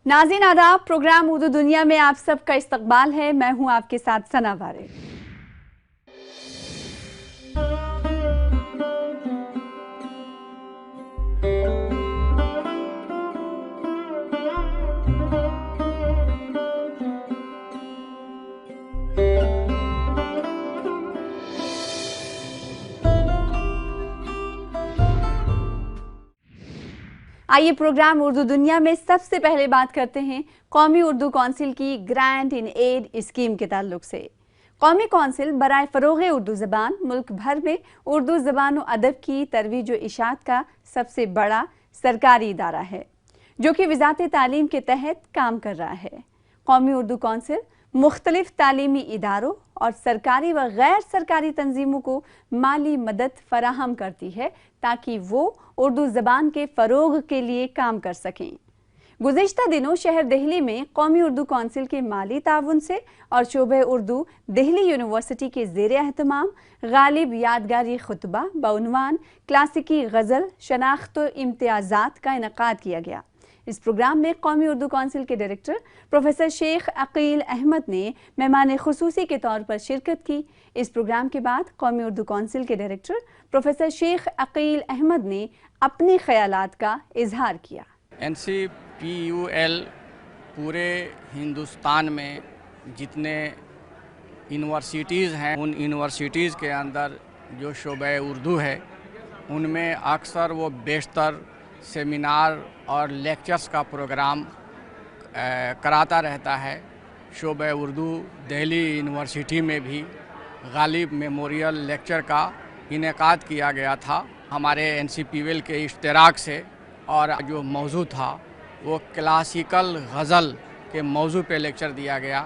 नाज़रीन आदाब, प्रोग्राम उर्दू दुनिया में आप सबका इस्तकबाल है। मैं हूं आपके साथ सना वारे। आइए प्रोग्राम उर्दू दुनिया में सबसे पहले बात करते हैं कौमी उर्दू कौंसिल की ग्रांट इन एड स्कीम के ताल्लुक से। कौमी कौंसिल बराए फ़रोग़ उर्दू ज़बान मुल्क भर में उर्दू ज़बान व अदब की तरवीज व इशाअत का सबसे बड़ा सरकारी इदारा है, जो कि वज़ारत तालीम के तहत काम कर रहा है। कौमी उर्दू कौंसिल मुख्तलिफ तालीमी इदारों और सरकारी व गैर सरकारी तंजीमों को माली मदद फराहम करती है ताकि वो उर्दू ज़बान के फ़रोग़ के लिए काम कर सकें। गुज़िश्ता दिनों शहर दिल्ली में कौमी उर्दू कौंसिल के माली ताउन से और शोबे उर्दू दिल्ली यूनिवर्सिटी के ज़ेरे एहतमाम गालिब यादगारी खुतबा बउनवान क्लासिकी गज़ल शनाख्त व इम्तियाज़ात का इनक़ाद किया गया। इस प्रोग्राम में कौमी उर्दू कौंसिल के डायरेक्टर प्रोफेसर शेख अकील अहमद ने मेहमान खुसूसी के तौर पर शिरकत की। इस प्रोग्राम के बाद कौमी उर्दू कौंसिल के डायरेक्टर प्रोफेसर शेख अकील अहमद ने अपने ख़यालात का इजहार किया। NCPUL पूरे हिंदुस्तान में जितने यूनिवर्सिटीज़ हैं, उन यूनिवर्सिटीज़ के अंदर जो शोबे उर्दू है उनमें अक्सर वो बेशतर सेमिनार और लेक्चर्स का प्रोग्राम कराता रहता है। शोबे उर्दू दिल्ली यूनिवर्सिटी में भी गालिब मेमोरियल लेक्चर का इनेकाद किया गया था हमारे NCPUL के इश्तराक से, और जो मौजू था वो क्लासिकल गज़ल के मौजू पे लेक्चर दिया गया।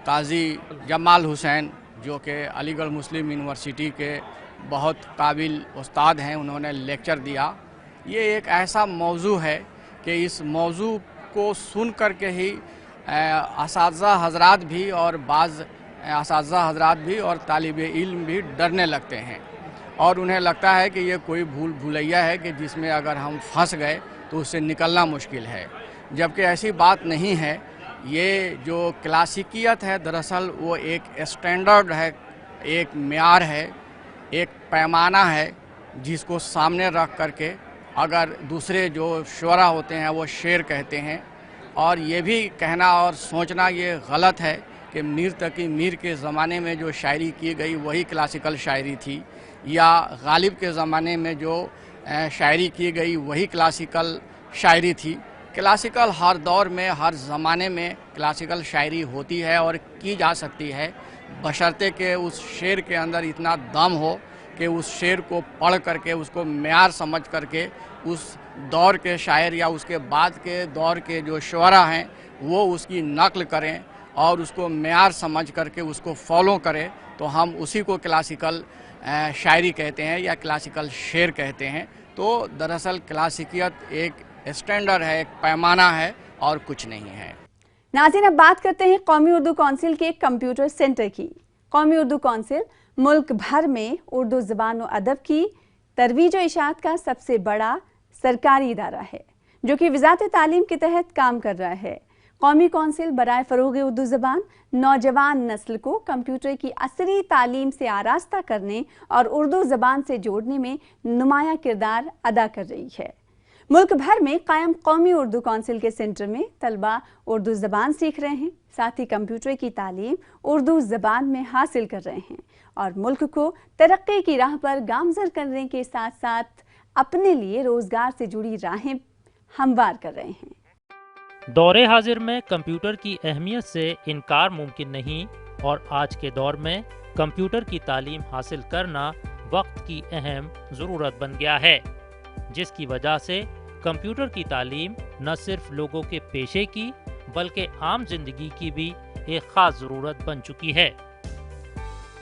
काजी जमाल हुसैन जो कि अलीगढ़ मुस्लिम यूनिवर्सिटी के बहुत काबिल उस्ताद हैं, उन्होंने लेक्चर दिया। ये एक ऐसा मौजू है कि इस मौजू को सुन कर के ही असातिज़ा हज़रात भी और बाज़ असातिज़ा हज़रात भी और तालिब इल्म भी डरने लगते हैं और उन्हें लगता है कि ये कोई भूल भुलैया है कि जिसमें अगर हम फंस गए तो उससे निकलना मुश्किल है, जबकि ऐसी बात नहीं है। ये जो क्लासिकियत है दरअसल वो एक स्टैंडर्ड है, एक म्यार है, एक पैमाना है जिसको सामने रख करके अगर दूसरे जो शुरा होते हैं वो शेर कहते हैं। और ये भी कहना और सोचना ये गलत है कि मीर तकी मीर के ज़माने में जो शायरी की गई वही क्लासिकल शायरी थी, या गालिब के ज़माने में जो शायरी की गई वही क्लासिकल शायरी थी। क्लासिकल हर दौर में हर ज़माने में क्लासिकल शायरी होती है और की जा सकती है, बशर्ते कि उस शेर के अंदर इतना दम हो कि उस शेर को पढ़ करके उसको म्यार समझ करके उस दौर के शायर या उसके बाद के दौर के जो शुरा हैं वो उसकी नकल करें और उसको म्यार समझ करके उसको फॉलो करें, तो हम उसी को क्लासिकल शायरी कहते हैं या क्लासिकल शेर कहते हैं। तो दरअसल क्लासिकियत एक स्टैंडर्ड है, एक पैमाना है और कुछ नहीं है। नाज़रीन, अब बात करते हैं कौमी उर्दू कौंसिल के कंप्यूटर सेंटर की। कौमी उर्दू कौंसिल मुल्क भर में उर्दू ज़बान व अदब की तरवीज व इशाअत का सबसे बड़ा सरकारी इदारा है, जो कि वज़ारत तालीम के तहत काम कर रहा है। कौमी कौंसिल बराए फ़रोग़ उर्दू ज़बान नौजवान नस्ल को कंप्यूटर की असरी तालीम से आरास्ता करने और उर्दू ज़बान से जोड़ने में नुमाया किरदार अदा कर रही है। मुल्क भर में कायम कौमी उर्दू कौंसिल के सेंटर में तलबा उर्दू ज़बान सीख रहे हैं, साथ ही कंप्यूटर की तालीम उर्दू ज़बान में हासिल कर रहे हैं और मुल्क को तरक्की की राह पर गामज़र करने के साथ साथ अपने लिए रोज़गार से जुड़ी राहें हमवार कर रहे हैं। दौरे हाजिर में कंप्यूटर की अहमियत से इनकार मुमकिन नहीं और आज के दौर में कंप्यूटर की तालीम हासिल करना वक्त की अहम ज़रूरत बन गया है, जिसकी वजह से कंप्यूटर की तालीम न सिर्फ लोगों के पेशे की बल्कि आम जिंदगी की भी एक ख़ास ज़रूरत बन चुकी है।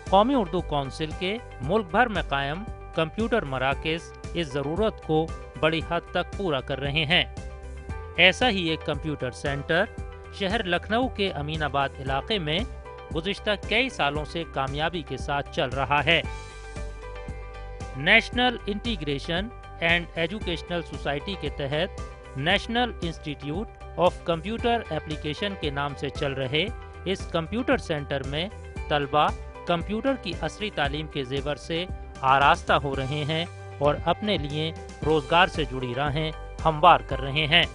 कौमी उर्दू कौंसिल के मुल्क भर में कायम कंप्यूटर मराकज़ इस ज़रूरत को बड़ी हद तक पूरा कर रहे हैं। ऐसा ही एक कंप्यूटर सेंटर शहर लखनऊ के अमीनाबाद इलाके में गुज़िश्ता कई सालों से कामयाबी के साथ चल रहा है। National integration and educational society के तहत national institute of computer application के नाम से चल रहे इस कंप्यूटर सेंटर में तलबा कंप्यूटर की असली तालीम के जेवर से आरास्ता हो रहे हैं और अपने लिए रोजगार से जुड़ी राहें हमवार कर रहे हैं।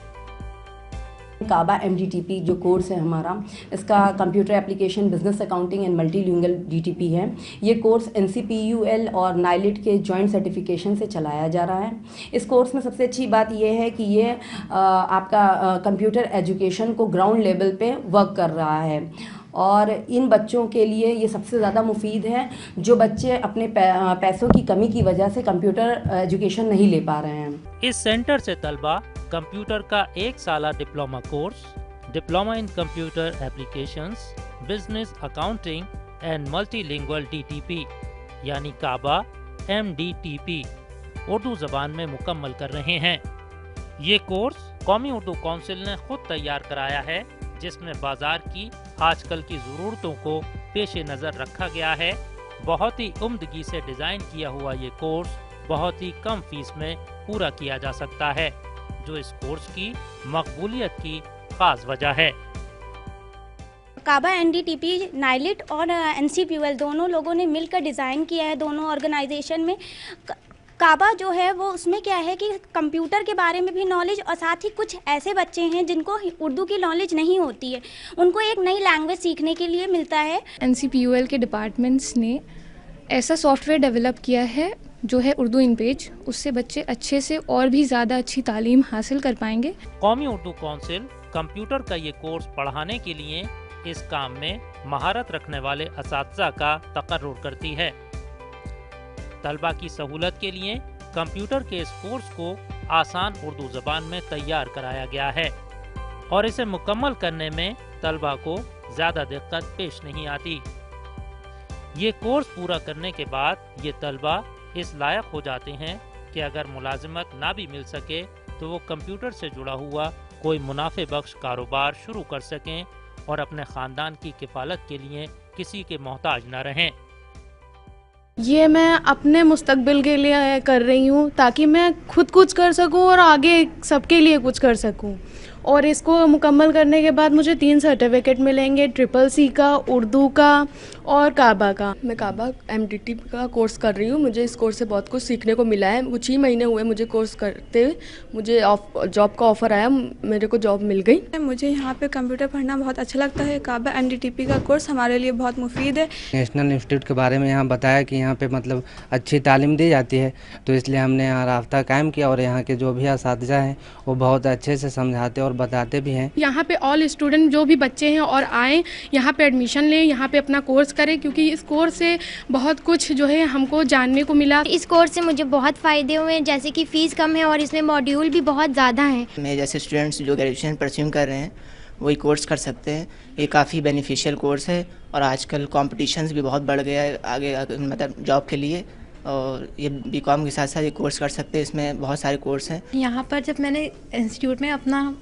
काबा MDTP जो कोर्स है हमारा, इसका computer application business accounting and multilingual DTP है। ये कोर्स NCPUL और नाइलिट के जॉइंट सर्टिफिकेशन से चलाया जा रहा है। इस कोर्स में सबसे अच्छी बात ये है कि ये आपका कंप्यूटर एजुकेशन को ग्राउंड लेवल पे वर्क कर रहा है और इन बच्चों के लिए ये सबसे ज़्यादा मुफीद है जो बच्चे अपने पैसों की कमी की वजह से कंप्यूटर एजुकेशन नहीं ले पा रहे हैं। इस सेंटर से तलबा कंप्यूटर का 1 साला diploma course, diploma in computer applications, business accounting and multilingual DTP यानी काबा MDTP उर्दू ज़बान में मुकम्मल कर रहे हैं। ये कोर्स कौमी उर्दू काउंसिल ने खुद तैयार कराया है, जिसमें बाजार की आजकल की ज़रूरतों को पेश नज़र रखा गया है। बहुत ही उम्दगी से डिज़ाइन किया हुआ ये कोर्स बहुत ही कम फीस में पूरा किया जा सकता है, जो इस कोर्स की मकबूलियत की खास वजह है। काबा NDTP, नाइलिट और NCPUL दोनों लोगों ने मिलकर डिज़ाइन किया है। दोनों ऑर्गेनाइजेशन में काबा जो है वो उसमें क्या है कि कंप्यूटर के बारे में भी नॉलेज और साथ ही कुछ ऐसे बच्चे हैं जिनको उर्दू की नॉलेज नहीं होती है, उनको एक नई लैंग्वेज सीखने के लिए मिलता है। NCPUL के डिपार्टमेंट्स ने ऐसा सॉफ्टवेयर डेवलप किया है जो है उर्दू इन पेज, उससे बच्चे अच्छे से और भी ज़्यादा अच्छी तालीम हासिल कर पाएंगे। कौमी उर्दू काउंसिल कंप्यूटर का ये कोर्स पढ़ाने के लिए इस काम में महारत रखने वाले असातिज़ा का तकर्रुर करती है। तलबा की सहूलत के लिए कंप्यूटर के इस कोर्स को आसान उर्दू ज़बान में तैयार कराया गया है और इसे मुकम्मल करने में तलबा को ज़्यादा दिक्कत पेश नहीं आती। ये कोर्स पूरा करने के बाद ये तलबा इस लायक हो जाते हैं कि अगर मुलाजिमत ना भी मिल सके तो वो कंप्यूटर से जुड़ा हुआ कोई मुनाफे बख्श कारोबार शुरू कर सकें और अपने ख़ानदान की किफ़ालत के लिए किसी के मोहताज ना रहें। ये मैं अपने मुस्तकबिल के लिए कर रही हूँ ताकि मैं खुद कुछ कर सकूँ और आगे सबके लिए कुछ कर सकूँ। और इसको मुकम्मल करने के बाद मुझे 3 सर्टिफिकेट मिलेंगे, CCC का, उर्दू का और काबा का। मैं काबा MDTP का कोर्स कर रही हूँ। मुझे इस कोर्स से बहुत कुछ सीखने को मिला है। कुछ ही महीने हुए मुझे कोर्स करते हुए, मुझे जॉब का ऑफ़र आया, मेरे को जॉब मिल गई। मुझे यहाँ पे कंप्यूटर पढ़ना बहुत अच्छा लगता है। काबा MDTP का कोर्स हमारे लिए बहुत मुफीद है। नेशनल इंस्टीट्यूट के बारे में यहाँ बताया कि यहाँ पे मतलब अच्छी तालीम दी जाती है, तो इसलिए हमने यहाँ राब्ता कायम किया और यहाँ के जो भी असातिज़ा हैं वो बहुत अच्छे से समझाते और बताते भी हैं। यहाँ पे ऑल स्टूडेंट जो भी बच्चे हैं और आएँ, यहाँ पे एडमिशन लें, यहाँ पे अपना कोर्स करें, क्योंकि इस कोर्स से बहुत कुछ जो है हमको जानने को मिला। इस कोर्स से मुझे बहुत फ़ायदे हुए, जैसे कि फ़ीस कम है और इसमें मॉड्यूल भी बहुत ज़्यादा हैं। मेरे जैसे स्टूडेंट्स जो ग्रेजुएशन परस्यू कर रहे हैं वही कोर्स कर सकते हैं। ये काफ़ी बेनिफिशियल कोर्स है और आजकल कॉम्पिटिशन्स भी बहुत बढ़ गया है आगे मतलब जॉब के लिए, और ये BCom के साथ साथ ये कोर्स कर सकते हैं। इसमें बहुत सारे कोर्स हैं। यहाँ पर जब मैंने इंस्टीट्यूट में अपना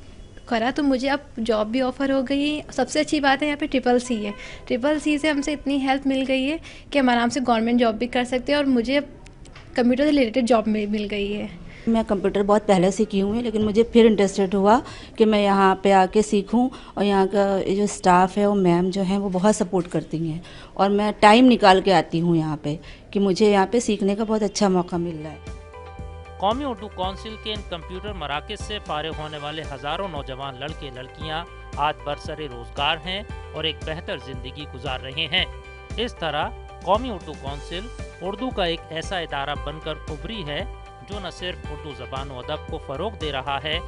करा तो मुझे अब जॉब भी ऑफ़र हो गई। सबसे अच्छी बात है यहाँ पे CCC है। CCC से हमसे इतनी हेल्प मिल गई है कि हम आराम से गवर्नमेंट जॉब भी कर सकते हैं और मुझे कंप्यूटर से रिलेटेड जॉब में मिल गई है। मैं कंप्यूटर बहुत पहले सीखी हूँ, लेकिन मुझे फिर इंटरेस्टेड हुआ कि मैं यहाँ पे आके सीखूँ और यहाँ का जो स्टाफ है वो मैम जो हैं वो बहुत सपोर्ट करती हैं और मैं टाइम निकाल के आती हूँ यहाँ पे कि मुझे यहाँ पे सीखने का बहुत अच्छा मौका मिल रहा है। कौमी उर्दू काउंसिल के इन कंप्यूटर मराकज़ से फारिग होने वाले हज़ारों नौजवान लड़के लड़कियाँ आज बरसरे रोज़गार हैं और एक बेहतर ज़िंदगी गुजार रहे हैं। इस तरह कौमी उर्दू काउंसिल उर्दू का एक ऐसा इदारा बनकर उभरी है जो न सिर्फ उर्दू ज़बान व अदब को फ़रोग़ दे रहा है,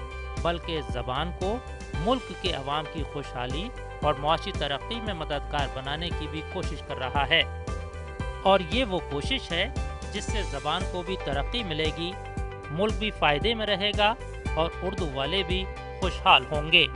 बल्कि इस ज़बान को मुल्क के अवाम की खुशहाली और मुआशी तरक्की में मददगार बनाने की भी कोशिश कर रहा है। और ये वो कोशिश है जिससे ज़बान को भी तरक्की मिलेगी, मुल्क भी फ़ायदे में रहेगा और उर्दू वाले भी खुशहाल होंगे।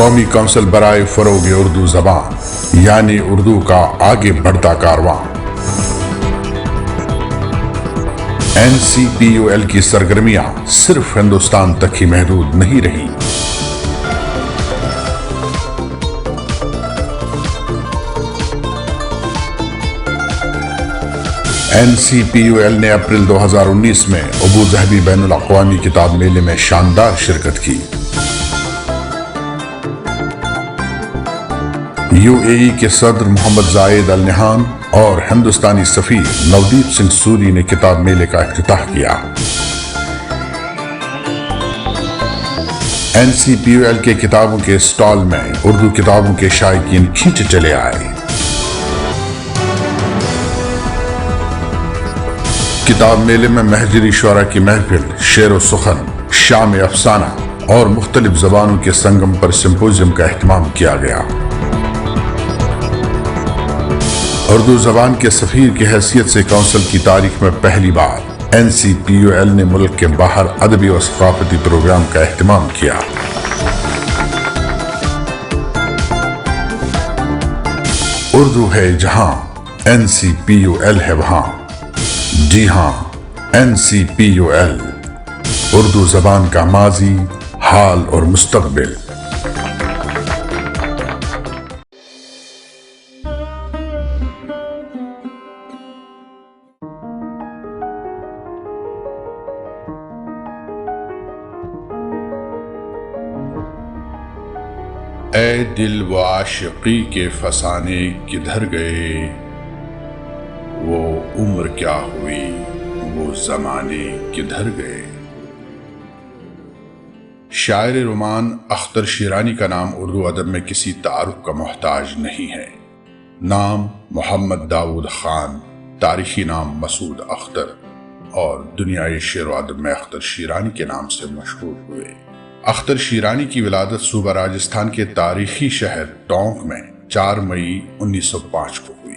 قومی کونسل برائے فروغ اردو زبان یعنی اردو کا آگے بڑھتا کارواں۔ NCPUL کی سرگرمیاں صرف ہندوستان تک ہی محدود نہیں رہی۔ NCPUL نے اپریل 2019 میں ابو ظہبی بین الاقوامی کتاب میلے میں شاندار شرکت کی۔ UAE کے صدر محمد زائد ال نہیان اور ہندوستانی سفیر نودیپ سنگھ سوری نے کتاب میلے کا افتتاح کیا۔ NCPUL کے کتابوں کے اسٹال میں اردو کتابوں کے شائقین کھینچے چلے آئے۔ کتاب میلے میں مہجری شعراء کی محفل، شعر و سخن، شام افسانہ اور مختلف زبانوں کے سنگم پر سمپوزیم کا اہتمام کیا گیا۔ اردو زبان کے سفیر کی حیثیت سے کونسل کی تاریخ میں پہلی بار NCPUL نے ملک کے باہر ادبی و ثقافتی پروگرام کا اہتمام کیا۔ اردو ہے جہاں NCPUL ہے وہاں۔ جی ہاں، NCPUL اردو زبان کا ماضی، حال اور مستقبل۔ اے دل و عاشقی کے فسانے کدھر گئے، وہ عمر کیا ہوئی، وہ زمانے کدھر گئے۔ شاعر رومان اختر شیرانی کا نام اردو ادب میں کسی تعارف کا محتاج نہیں ہے۔ نام محمد داؤد خان، تاریخی نام مسعود اختر، اور دنیائے شعر و ادب میں اختر شیرانی کے نام سے مشہور ہوئے۔ اختر شیرانی کی ولادت صوبہ راجستھان کے تاریخی شہر ٹونک میں 4 مئی 1905 کو ہوئی۔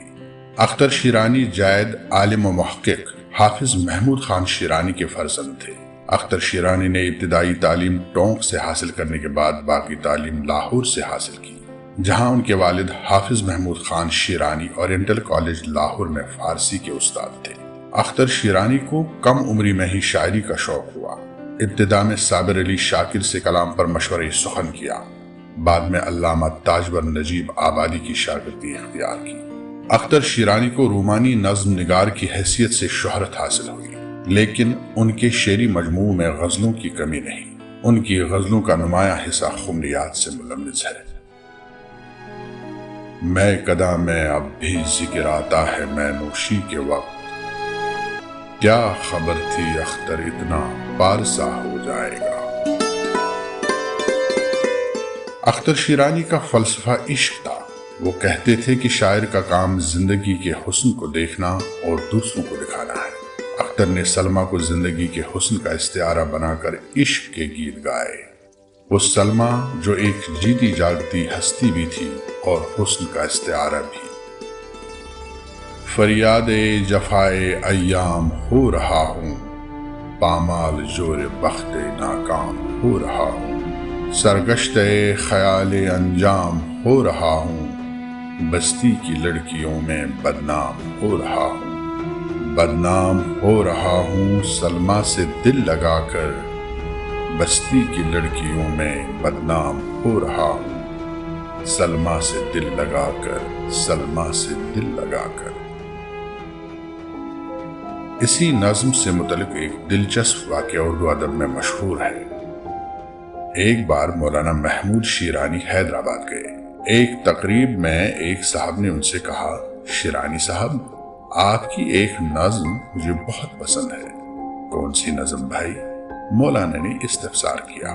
اختر شیرانی جائد عالم و محقق حافظ محمود خان شیرانی کے فرزند تھے۔ اختر شیرانی نے ابتدائی تعلیم ٹونک سے حاصل کرنے کے بعد باقی تعلیم لاہور سے حاصل کی، جہاں ان کے والد حافظ محمود خان شیرانی اورینٹل کالج لاہور میں فارسی کے استاد تھے۔ اختر شیرانی کو کم عمری میں ہی شاعری کا شوق ہوا۔ ابتدا میں صابر علی شاکر سے کلام پر مشورہ سخن کیا، بعد میں علامہ تاجور نجیب آبادی کی شاگردی اختیار کی۔ اختر شیرانی کو رومانی نظم نگار کی حیثیت سے شہرت حاصل ہوئی، لیکن ان کے شعری مجموع میں غزلوں کی کمی نہیں۔ ان کی غزلوں کا نمایاں حصہ خمریات سے ملمس ہے۔ میں قداں میں اب بھی ذکر آتا ہے میں نوشی کے وقت، کیا خبر تھی اختر اتنا پارسا ہو جائے گا۔ اختر شیرانی کا فلسفہ عشق تھا۔ وہ کہتے تھے کہ شاعر کا کام زندگی کے حسن کو دیکھنا اور دوسروں کو دکھانا ہے۔ اختر نے سلمیٰ کو زندگی کے حسن کا استعارہ بنا کر عشق کے گیت گائے۔ وہ سلمیٰ جو ایک جیتی جاگتی ہستی بھی تھی اور حسن کا استعارہ بھی۔ فریاد جفائے ایام ہو رہا ہوں، پامال جور بخت ناکام ہو رہا ہوں، سرگشت خیال انجام ہو رہا ہوں، بستی کی لڑکیوں میں بدنام ہو رہا ہوں، بدنام ہو رہا ہوں سلمیٰ سے دل لگا کر، بستی کی لڑکیوں میں بدنام ہو رہا ہوں، سلمیٰ سے دل لگا کر، سلمیٰ سے دل لگا کر۔ اسی نظم سے متعلق ایک دلچسپ واقعہ اردو ادب میں مشہور ہے۔ ایک بار مولانا محمود شیرانی حیدرآباد گئے۔ ایک تقریب میں ایک صاحب نے ان سے کہا، شیرانی صاحب، آپ کی ایک نظم مجھے بہت پسند ہے۔ کون سی نظم بھائی؟ مولانا نے استفسار کیا۔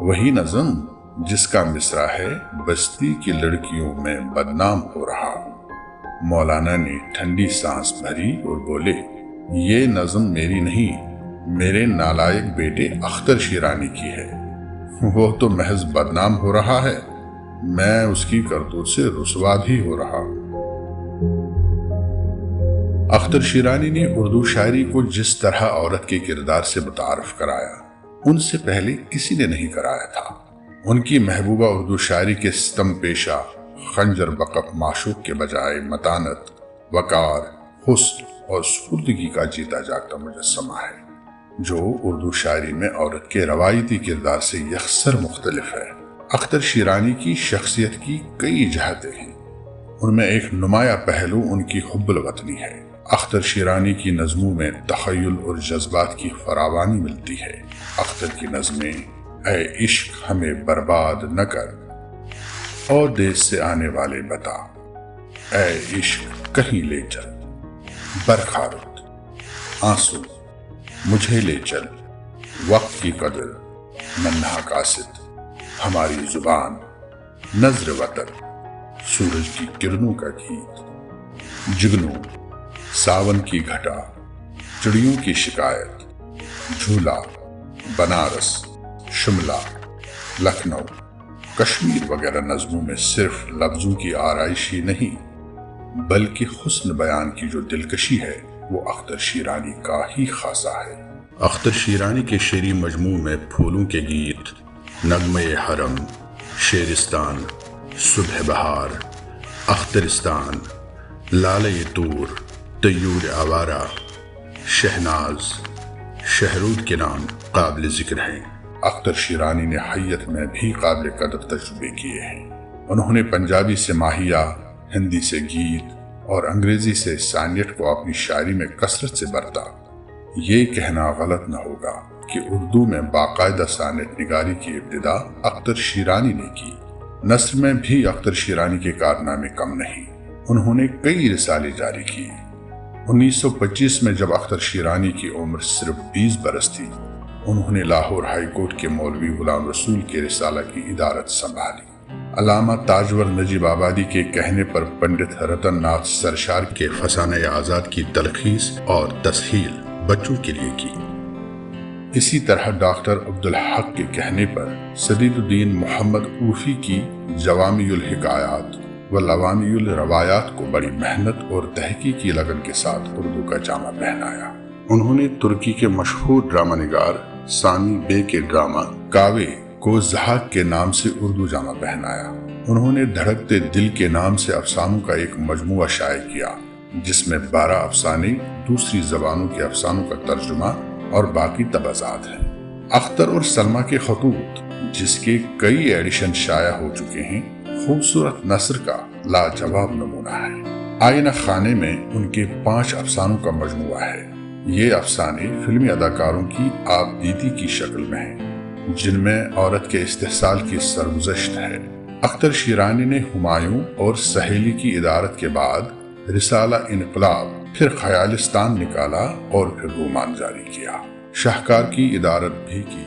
وہی نظم جس کا مصرع ہے، بستی کی لڑکیوں میں بدنام ہو رہا ہوں۔ مولانا نے ٹھنڈی سانس بھری اور بولے، یہ نظم میری نہیں، میرے نالائق بیٹے اختر شیرانی کی ہے۔ وہ تو محض بدنام ہو رہا ہے، میں اس کی کرتوت سے رسوا بھی ہو رہا ہوں۔ اختر شیرانی نے اردو شاعری کو جس طرح عورت کے کردار سے متعارف کرایا، ان سے پہلے کسی نے نہیں کرایا تھا۔ ان کی محبوبہ اردو شاعری کے ستم پیشہ خنجر بقف معشوق کے بجائے متانت، وقار، حسن اور سپردگی کا جیتا جاگتا مجسمہ ہے، جو اردو شاعری میں عورت کے روایتی کردار سے یکسر مختلف ہے۔ اختر شیرانی کی شخصیت کی کئی جہتیں ہیں، ان میں ایک نمایاں پہلو ان کی حب الوطنی ہے۔ اختر شیرانی کی نظموں میں تخیل اور جذبات کی فراوانی ملتی ہے۔ اختر کی نظمیں اے عشق ہمیں برباد نہ کر، اور دیس سے آنے والے بتا، اے عشق کہیں لے چل، برخارت آنسو مجھے لے چل، وقت کی قدر ننھا قاصد، ہماری زبان نظر وطن، سورج کی کرنوں کا گیت، جگنوں ساون کی گھٹا، چڑیوں کی شکایت، جھولا، بنارس، شملہ، لکھنؤ، کشمیر وغیرہ نظموں میں صرف لفظوں کی آرائش ہی نہیں بلکہ حسن بیان کی جو دلکشی ہے وہ اختر شیرانی کا ہی خاصہ ہے۔ اختر شیرانی کے شعری مجموع میں پھولوں کے گیت، نغمہ حرم، شیرستان، صبح بہار، اخترستان، لالہ طور، طیور آوارہ، شہناز، شہرود کے نام قابل ذکر ہیں۔ اختر شیرانی نے حیت میں بھی قابل قدر تجربے کیے ہیں۔ انہوں نے پنجابی سے ماہیہ، ہندی سے گیت اور انگریزی سے سانیٹ کو اپنی شاعری میں کثرت سے برتا۔ یہ کہنا غلط نہ ہوگا کہ اردو میں باقاعدہ سانیٹ نگاری کی ابتدا اختر شیرانی نے کی۔ نثر میں بھی اختر شیرانی کے کارنامے کم نہیں، انہوں نے کئی رسالے جاری کیے۔ 1925 میں جب اختر شیرانی کی عمر صرف 20 برس تھی، انہوں نے لاہور ہائی کورٹ کے مولوی غلام رسول کے رسالہ کی ادارت سنبھالی۔ علامہ تاجور نجیب آبادی کے کہنے پر پنڈت رتن ناتھ سرشار کے فسانہ آزاد کی تلخیص اور تسہیل بچوں کے لیے کی۔ اسی طرح ڈاکٹر عبدالحق کے کہنے پر سدید الدین محمد اوفی کی جوامی الحکایات و لوامی الروایات کو بڑی محنت اور تحقیقی لگن کے ساتھ اردو کا جامہ پہنایا۔ انہوں نے ترکی کے مشہور ڈرامہ نگار سامی بے کے ڈرامہ کاوے کو زہاک کے نام سے اردو جامہ پہنایا۔ انہوں نے دھڑکتے دل کے نام سے افسانوں کا ایک مجموعہ شائع کیا، جس میں 12 افسانے دوسری زبانوں کے افسانوں کا ترجمہ اور باقی تبعات ہیں۔ اختر اور سلمہ کے خطوط، جس کے کئی ایڈیشن شائع ہو چکے ہیں، خوبصورت نثر کا لاجواب نمونہ ہے۔ آئینہ خانے میں ان کے 5 افسانوں کا مجموعہ ہے۔ یہ افسانے فلمی اداکاروں کی آپ بیتی کی شکل میں ہیں، جن میں عورت کے استحصال کی سرگزشت ہے۔ اختر شیرانی نے ہمایوں اور سہیلی کی ادارت کے بعد رسالہ انقلاب، پھر خیالستان نکالا اور پھر رومان جاری کیا۔ شاہکار کی ادارت بھی کی۔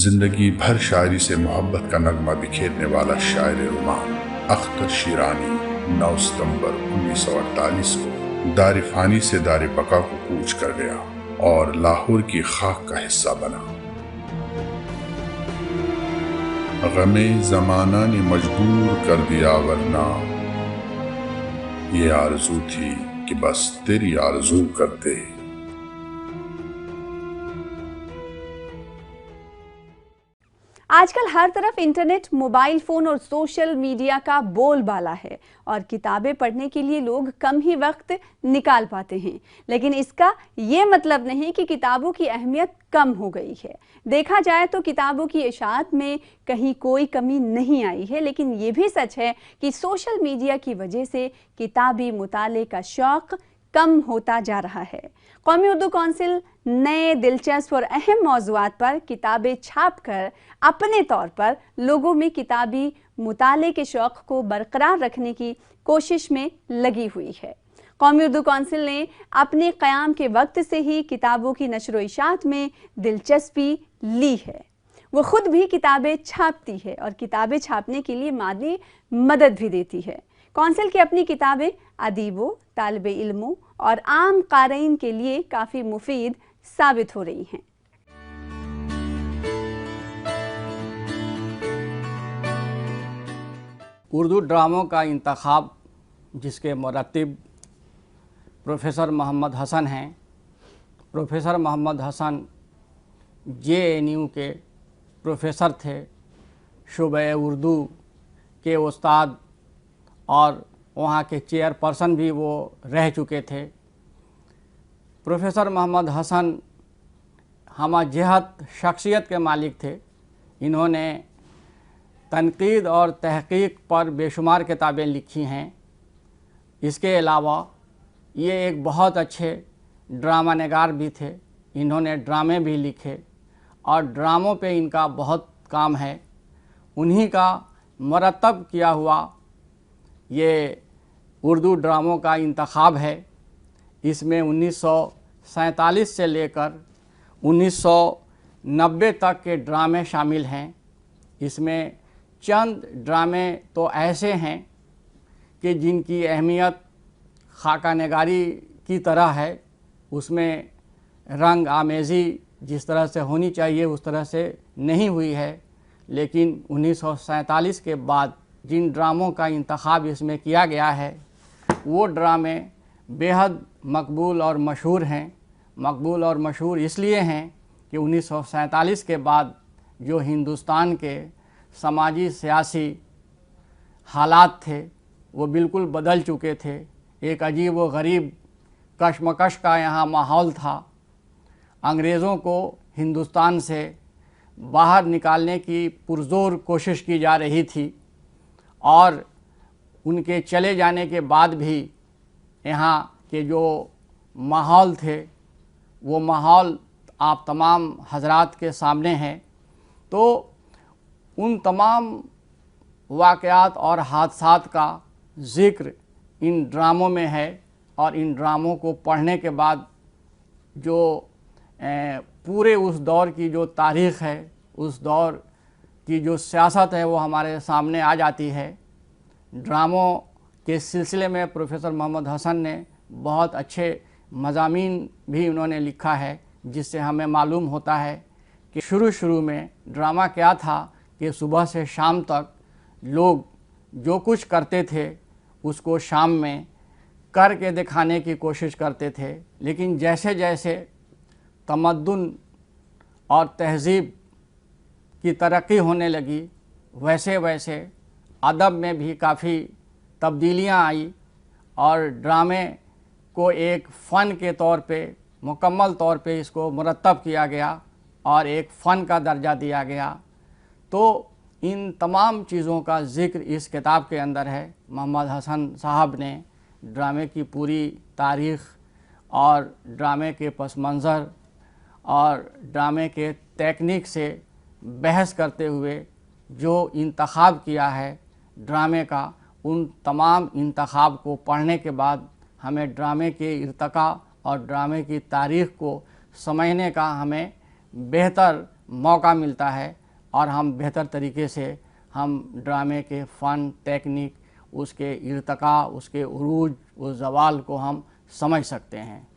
زندگی بھر شاعری سے محبت کا نغمہ بکھیرنے والا شاعر رومان اختر شیرانی 9 ستمبر 1948 کو دار فانی سے دار بقا کو کوچ کر گیا اور لاہور کی خاک کا حصہ بنا۔ غم زمانہ نے مجبور کر دیا، ورنہ یہ آرزو تھی کہ بس تیری آرزو کرتے۔ آج کل ہر طرف انٹرنیٹ، موبائل فون اور سوشل میڈیا کا بول بالا ہے اور کتابیں پڑھنے کے لیے لوگ کم ہی وقت نکال پاتے ہیں، لیکن اس کا یہ مطلب نہیں کہ کتابوں کی اہمیت کم ہو گئی ہے۔ دیکھا جائے تو کتابوں کی اشاعت میں کہیں کوئی کمی نہیں آئی ہے، لیکن یہ بھی سچ ہے کہ سوشل میڈیا کی وجہ سے کتابی مطالعے کا شوق کم ہوتا جا رہا ہے۔ قومی اردو کونسل نئے دلچسپ اور اہم موضوعات پر کتابیں چھاپ کر اپنے طور پر لوگوں میں کتابی مطالعے کے شوق کو برقرار رکھنے کی کوشش میں لگی ہوئی ہے۔ قومی اردو کونسل نے اپنے قیام کے وقت سے ہی کتابوں کی نشر و اشاعت میں دلچسپی لی ہے۔ وہ خود بھی کتابیں چھاپتی ہے اور کتابیں چھاپنے کے لیے مالی مدد بھی دیتی ہے۔ کونسل کی اپنی کتابیں ادیبوں، طالب علموں اور عام قارئین کے لیے کافی مفید ثابت ہو رہی ہیں۔ اردو ڈراموں کا انتخاب، جس کے مرتب پروفیسر محمد حسن ہیں۔ پروفیسر محمد حسن JNU کے پروفیسر تھے शोबे उर्दू के उस्ताद और वहाँ के चेयरपर्सन भी वो रह चुके थे। प्रोफेसर मोहम्मद हसन हमजहत शख्सियत के मालिक थे। इन्होंने तनकीद और तहकीक पर बेशुमार किताबें लिखी हैं। इसके अलावा ये एक बहुत अच्छे ड्रामा नगार भी थे। इन्होंने ड्रामे भी लिखे और ड्रामों पे इनका बहुत काम है। उन्हीं का मरतब किया हुआ ये उर्दू ड्रामों का इंतखाब है। इसमें 1947 से लेकर 1990 तक के ड्रामे शामिल हैं। इसमें चंद ड्रामे तो ऐसे हैं कि जिनकी अहमियत खाका नगारी की तरह है। उसमें रंग आमेज़ी जिस तरह से होनी चाहिए उस तरह से नहीं हुई है, लेकिन 1947 के बाद जिन ड्रामों का इंतखाब इसमें किया गया है वो ड्रामे बेहद मकबूल और मशहूर हैं। मकबूल और मशहूर इसलिए हैं कि 1947 के बाद जो हिंदुस्तान के समाजी सियासी हालात थे वो बिल्कुल बदल चुके थे। एक अजीब व गरीब कशमकश का यहाँ माहौल था। अंग्रेज़ों को हिंदुस्तान से बाहर निकालने की पुरज़ोर कोशिश की जा रही थी और उनके चले जाने के बाद भी यहाँ के जो माहौल थे वो माहौल आप तमाम हजरात के सामने है। तो उन तमाम वाक़यात और हादसात का ज़िक्र इन ड्रामों में है और इन ड्रामों को पढ़ने के बाद जो पूरे उस दौर की जो तारीख़ है, उस दौर की जो सियासत है वो हमारे सामने आ जाती है। ड्रामों के सिलसिले में प्रोफेसर मोहम्मद हसन ने बहुत अच्छे मज़ामीन भी उन्होंने लिखा है, जिससे हमें मालूम होता है कि शुरू में ड्रामा क्या था कि सुबह से शाम तक लोग जो कुछ करते थे उसको शाम में करके दिखाने की कोशिश करते थे। लेकिन जैसे जैसे तमद्दुन और तहज़ीब की तरक्की होने लगी वैसे वैसे अदब में भी काफ़ी तब्दीलियां आई और ड्रामे को एक फ़न के तौर पे मुकम्मल तौर पे इसको मुरतब किया गया और एक फ़न का दर्जा दिया गया। तो इन तमाम चीज़ों का ज़िक्र इस किताब के अंदर है। मोहम्मद हसन साहब ने ड्रामे की पूरी तारीख़ और ड्रामे के पस मंज़र और ड्रामे के टेक्निक से बहस करते हुए जो इंतखाब किया है ड्रामे का, उन तमाम इंतखाब को पढ़ने के बाद हमें ड्रामे के इर्तका और ड्रामे की तारीख़ को समझने का हमें बेहतर मौका मिलता है और हम बेहतर तरीके से हम ड्रामे के फ़न, टेक्निक, उसके इर्तका, उसके उरूज, उस ज़वाल को हम समझ सकते हैं।